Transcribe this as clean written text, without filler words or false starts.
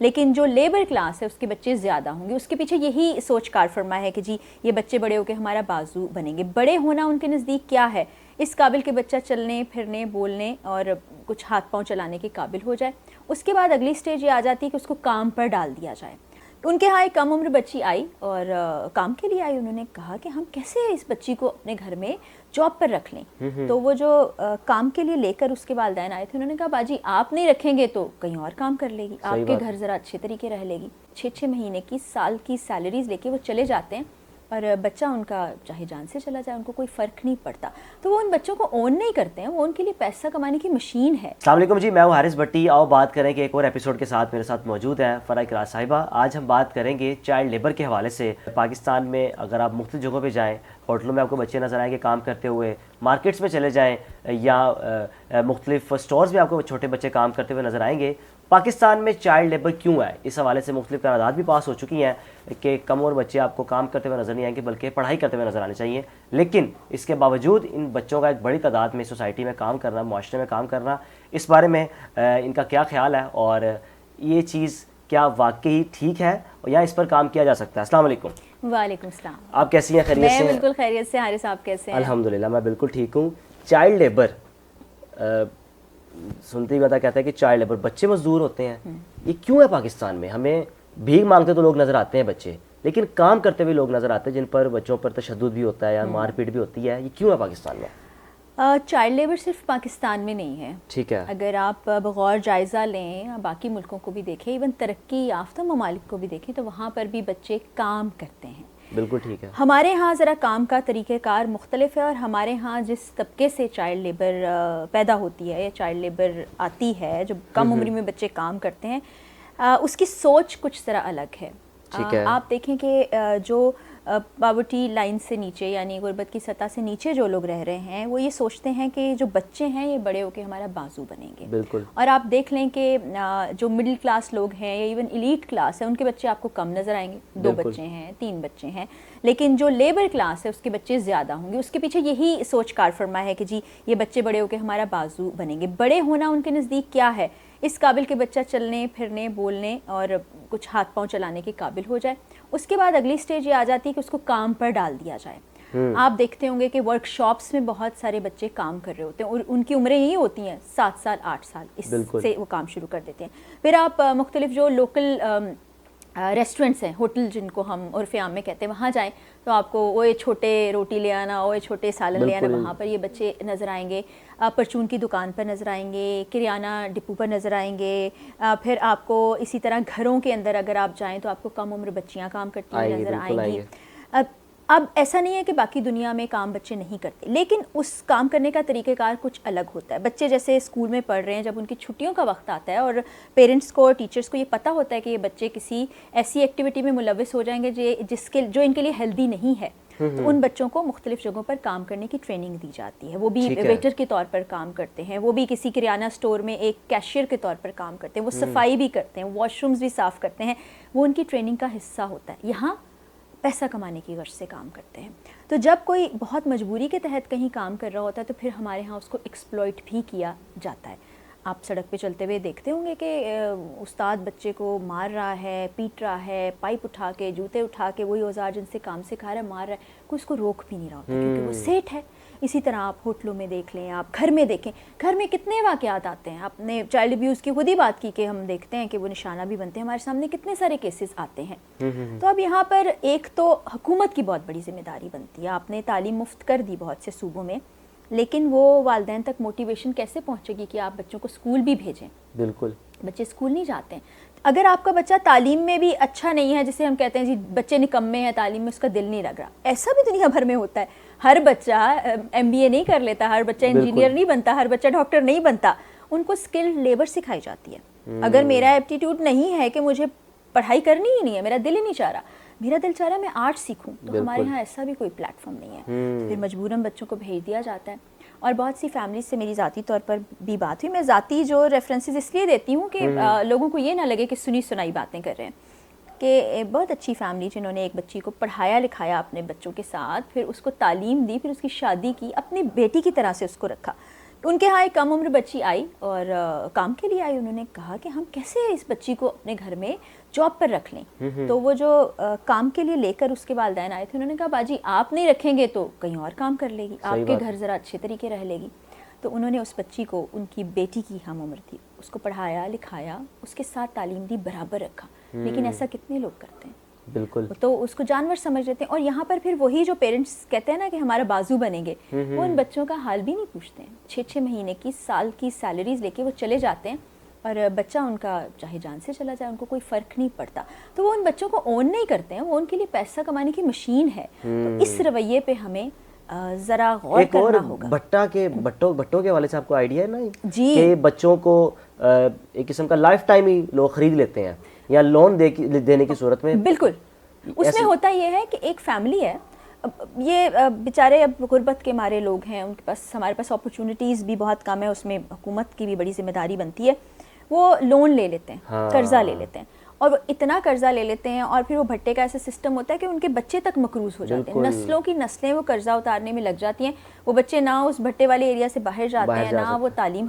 لیکن جو labour class ہے اس کے بچے زیادہ ہوں گے. اس کے پیچھے یہی سوچ کار فرما ہے کہ جی یہ بچے بڑے ہو کے ہمارا بازو بنیں گے. بڑے ہونا ان کے نزدیک کیا ہے؟ اس قابل کہ بچہ چلنے پھرنے بولنے اور کچھ ہاتھ پاؤں چلانے کے قابل ہو جائے. اس کے بعد اگلی سٹیج یہ آ جاتی ہے کہ اس کو کام پر ڈال دیا جائے. ان کے ہاں ایک کم عمر بچی آئی اور کام کے لیے آئی. انہوں نے کہا کہ ہم کیسے اس بچی کو اپنے گھر میں جاب پر رکھ لیں. تو وہ جو کام کے لیے لے کر اس کے والدین آئے تھے انہوں نے کہا باجی آپ نہیں رکھیں گے تو کہیں اور کام کر لے گی, آپ کے گھر ذرا اچھے طریقے رہ لے گی. 6 مہینے کی سال کی سیلریز لے کے وہ چلے جاتے ہیں اور بچہ ان کا چاہے جان سے چلا جائے ان کو کوئی فرق نہیں پڑتا. تو وہ ان بچوں کو اون نہیں کرتے ہیں, وہ ان کے لیے پیسہ کمانے کی مشین ہے. السلام علیکم جی, میں ہوں حارث بھٹی. آؤ بات کریں کہ ایک اور ایپیسوڈ کے ساتھ میرے ساتھ موجود ہے فرح اقرا صاحبہ. آج ہم بات کریں گے چائلڈ لیبر کے حوالے سے. پاکستان میں اگر آپ مختلف جگہوں پہ جائیں, ہوٹلوں میں آپ کو بچے نظر آئیں گے کام کرتے ہوئے, مارکیٹس میں چلے جائیں یا مختلف اسٹورز میں آپ کو چھوٹے بچے کام کرتے ہوئے نظر آئیں گے. پاکستان میں چائلڈ لیبر کیوں ہے, اس حوالے سے مختلف قرارداد بھی پاس ہو چکی ہیں کہ کم عمر بچے آپ کو کام کرتے ہوئے نظر نہیں آئیں گے بلکہ پڑھائی کرتے ہوئے نظر آنے چاہیے. لیکن اس کے باوجود ان بچوں کا ایک بڑی تعداد میں سوسائٹی میں کام کرنا, معاشرے میں کام کرنا, اس بارے میں ان کا کیا خیال ہے اور یہ چیز کیا واقعی ٹھیک ہے یا اس پر کام کیا جا سکتا ہے. السلام علیکم. وعلیکم السلام. آپ کیسی ہیں؟ خیریت سے؟ میں بالکل خیریت سے. حارث آپ کیسے ہیں؟ الحمدللہ میں بالکل ٹھیک ہوں. چائلڈ لیبر سنتے ہی پتا کہتا ہے کہ چائلڈ لیبر بچے مزدور ہوتے ہیں, یہ کیوں ہے پاکستان میں؟ ہمیں بھیک مانگتے تو لوگ نظر آتے ہیں بچے, لیکن کام کرتے ہوئے لوگ نظر آتے ہیں جن پر بچوں پر تشدد بھی ہوتا ہے یا مار پیٹ بھی ہوتی ہے. یہ کیوں ہے پاکستان میں؟ چائلڈ لیبر صرف پاکستان میں نہیں ہے. ٹھیک ہے. اگر آپ بغور جائزہ لیں, باقی ملکوں کو بھی دیکھیں, ایون ترقی یافتہ ممالک کو بھی دیکھیں, تو وہاں پر بھی بچے کام کرتے ہیں. بالکل ٹھیک ہے. ہمارے ہاں ذرا کام کا طریقہ کار مختلف ہے, اور ہمارے ہاں جس طبقے سے چائلڈ لیبر پیدا ہوتی ہے یا چائلڈ لیبر آتی ہے, جو کم عمری میں بچے کام کرتے ہیں, اس کی سوچ کچھ ذرا الگ ہے. آپ دیکھیں کہ جو پاورٹی لائن سے نیچے یعنی غربت کی سطح سے نیچے جو لوگ رہ رہے ہیں وہ یہ سوچتے ہیں کہ جو بچے ہیں یہ بڑے ہو کے ہمارا بازو بنیں گے. بالکل. اور آپ دیکھ لیں کہ جو مڈل کلاس لوگ ہیں یا ایون ایلیٹ کلاس ہے ان کے بچے آپ کو کم نظر آئیں گے. 2 بچے ہیں, 3 بچے ہیں. لیکن جو لیبر کلاس ہے اس کے بچے زیادہ ہوں گے. اس کے پیچھے یہی سوچ کار فرما ہے کہ جی یہ بچے بڑے ہو کے ہمارا بازو بنیں گے. بڑے ہونا ان کے نزدیک کیا ہے؟ اس قابل کہ بچہ چلنے پھرنے بولنے اور کچھ ہاتھ پاؤں چلانے کے قابل ہو جائے. اس کے بعد اگلی سٹیج یہ آ جاتی ہے کہ اس کو کام پر ڈال دیا جائے. آپ دیکھتے ہوں گے کہ ورک شاپس میں بہت سارے بچے کام کر رہے ہوتے ہیں اور ان کی عمریں یہی ہوتی ہیں 7 سال 8 سال, اس سے وہ کام شروع کر دیتے ہیں. پھر آپ مختلف جو لوکل ریسٹورنٹس ہیں, ہوٹل جن کو ہم عرف عام میں کہتے ہیں, وہاں جائیں تو آپ کو اوے چھوٹے روٹی لے آنا, اوے چھوٹے سالن لے آنا, وہاں پر یہ بچے نظر آئیں گے. پرچون کی دکان پر نظر آئیں گے, کریانہ ڈپو پر نظر آئیں گے. پھر آپ کو اسی طرح گھروں کے اندر اگر آپ جائیں تو آپ کو کم عمر بچیاں کام کرتی ہوئی نظر آئیں گی. اب ایسا نہیں ہے کہ باقی دنیا میں کام بچے نہیں کرتے, لیکن اس کام کرنے کا طریقہ کار کچھ الگ ہوتا ہے. بچے جیسے اسکول میں پڑھ رہے ہیں, جب ان کی چھٹیوں کا وقت آتا ہے اور پیرنٹس کو اور ٹیچرس کو یہ پتہ ہوتا ہے کہ یہ بچے کسی ایسی ایکٹیویٹی میں ملوث ہو جائیں گے جو ان کے لیے ہیلدی نہیں ہے, تو ان بچوں کو مختلف جگہوں پر کام کرنے کی ٹریننگ دی جاتی ہے. وہ بھی ویٹر کے طور پر کام کرتے ہیں, وہ بھی کسی کریانہ سٹور میں ایک کیشیئر کے طور پر کام کرتے ہیں, وہ صفائی بھی کرتے ہیں, واش رومز بھی صاف کرتے ہیں. وہ ان کی ٹریننگ کا حصہ ہوتا ہے. یہاں پیسہ کمانے کی غرض سے کام کرتے ہیں. تو جب کوئی بہت مجبوری کے تحت کہیں کام کر رہا ہوتا ہے تو پھر ہمارے ہاں اس کو ایکسپلوئٹ بھی کیا جاتا ہے. آپ سڑک پہ چلتے ہوئے دیکھتے ہوں گے کہ استاد بچے کو مار رہا ہے, پیٹ رہا ہے, پائپ اٹھا کے, جوتے اٹھا کے, وہی اوزار جن سے کام سکھا رہا ہے مار رہا ہے, کوئی اس کو روک بھی نہیں رہا ہوتا کیونکہ وہ سیٹ ہے. اسی طرح آپ ہوٹلوں میں دیکھ لیں, آپ گھر میں دیکھیں, گھر میں کتنے واقعات آتے ہیں. آپ نے چائلڈ ابیوز کی خود ہی بات کی کہ ہم دیکھتے ہیں کہ وہ نشانہ بھی بنتے ہیں, ہمارے سامنے کتنے سارے کیسز آتے ہیں. تو اب یہاں پر ایک تو حکومت کی بہت بڑی ذمہ داری بنتی ہے. آپ نے تعلیم مفت کر دی بہت سے صوبوں میں, لیکن وہ والدین تک موٹیویشن کیسے پہنچے گی کہ آپ بچوں کو اسکول بھی بھیجیں؟ بالکل, بچے اسکول نہیں جاتے ہیں. اگر آپ کا بچہ تعلیم میں بھی اچھا نہیں ہے, جسے ہم کہتے ہیں جی بچے نکمے ہیں, تعلیم میں اس کا دل نہیں لگ رہا, ایسا بھی دنیا بھر میں ہوتا ہے. ہر بچہ MBA نہیں کر لیتا, ہر بچہ انجینئر نہیں بنتا, ہر بچہ ڈاکٹر نہیں بنتا. ان کو اسکلڈ لیبر سکھائی جاتی ہے. اگر میرا ایپٹیٹیوڈ نہیں ہے کہ مجھے پڑھائی کرنی ہی نہیں ہے, میرا دل ہی نہیں چاہ رہا, میرا دل چاہ رہا ہے میں آرٹ سیکھوں, تو ہمارے یہاں ایسا بھی کوئی پلیٹ فارم نہیں ہے. پھر مجبوراً بچوں کو بھیج دیا جاتا ہے. اور بہت سی فیملیز سے میری ذاتی طور پر بھی بات ہوئی. میں ذاتی جو ریفرنسز اس لیے دیتی ہوں کہ لوگوں کو یہ نہ لگے کہ سنی سنائی باتیں کر رہے ہیں, کہ بہت اچھی فیملی جنہوں نے ایک بچی کو پڑھایا لکھایا اپنے بچوں کے ساتھ, پھر اس کو تعلیم دی, پھر اس کی شادی کی, اپنی بیٹی کی طرح سے اس کو رکھا. ان کے یہاں ایک کم عمر بچی آئی اور کام کے لیے آئی. انہوں نے کہا کہ ہم کیسے اس بچی کو اپنے گھر میں جاب پر رکھ لیں. تو وہ جو کام کے لیے لے کر اس کے والدین آئے تھے, انہوں نے کہا باجی آپ نہیں رکھیں گے تو کہیں اور کام کر لے گی, آپ کے گھر ذرا اچھے طریقے رہ لے گی. تو انہوں نے اس بچی کو, ان کی بیٹی کی ہم عمر تھی, اس کو پڑھایا لکھایا, اس کے ساتھ تعلیم دی, برابر رکھا. لیکن ایسا کتنے لوگ کرتے ہیں؟ بالکل. تو اس کو جانور سمجھ لیتے ہیں. اور یہاں پر پھر وہی جو پیرنٹس کہتے ہیں نا کہ ہمارا بازو بنیں گے, وہ ان بچوں کا حال بھی نہیں پوچھتے ہیں. 6-6 مہینے کی, سال کی سیلریز لے کے وہ چلے جاتے ہیں اور بچہ ان کا چاہے جان سے چلا جائے, ان کو کوئی فرق نہیں پڑتا. تو وہ ان بچوں کو اون نہیں کرتے ہیں, وہ ان کے لیے پیسہ کمانے کی مشین ہے. تو اس رویے پہ ہمیں ذرا غور کرنا ہوگا. بھٹوں کے حوالے سے آپ کو آئیڈیا ہے نا جی, کہ بچوں کو ایک قسم کا لائف ٹائم ہی لوگ خرید لیتے ہیں یا لون دینے کی صورت میں. بالکل. اس میں ہوتا یہ ہے کہ ایک فیملی ہے, یہ بیچارے اب غربت کے مارے لوگ ہیں, ان کے پاس, ہمارے پاس اپرچونٹیز بھی بہت کم ہے, اس میں حکومت کی بھی بڑی ذمہ داری بنتی ہے. وہ لون لے لیتے ہیں, قرضہ لے لیتے ہیں, اور وہ اتنا قرضہ لے لیتے ہیں, اور پھر وہ بھٹے کا ایسا سسٹم ہوتا ہے کہ ان کے بچے تک مقروض ہو جاتے ہیں. نسلوں کی نسلیں وہ قرضہ اتارنے میں لگ جاتی ہیں. وہ بچے نہ اس بھٹے والے ایریا سے باہر جاتے ہیں, نہ وہ تعلیم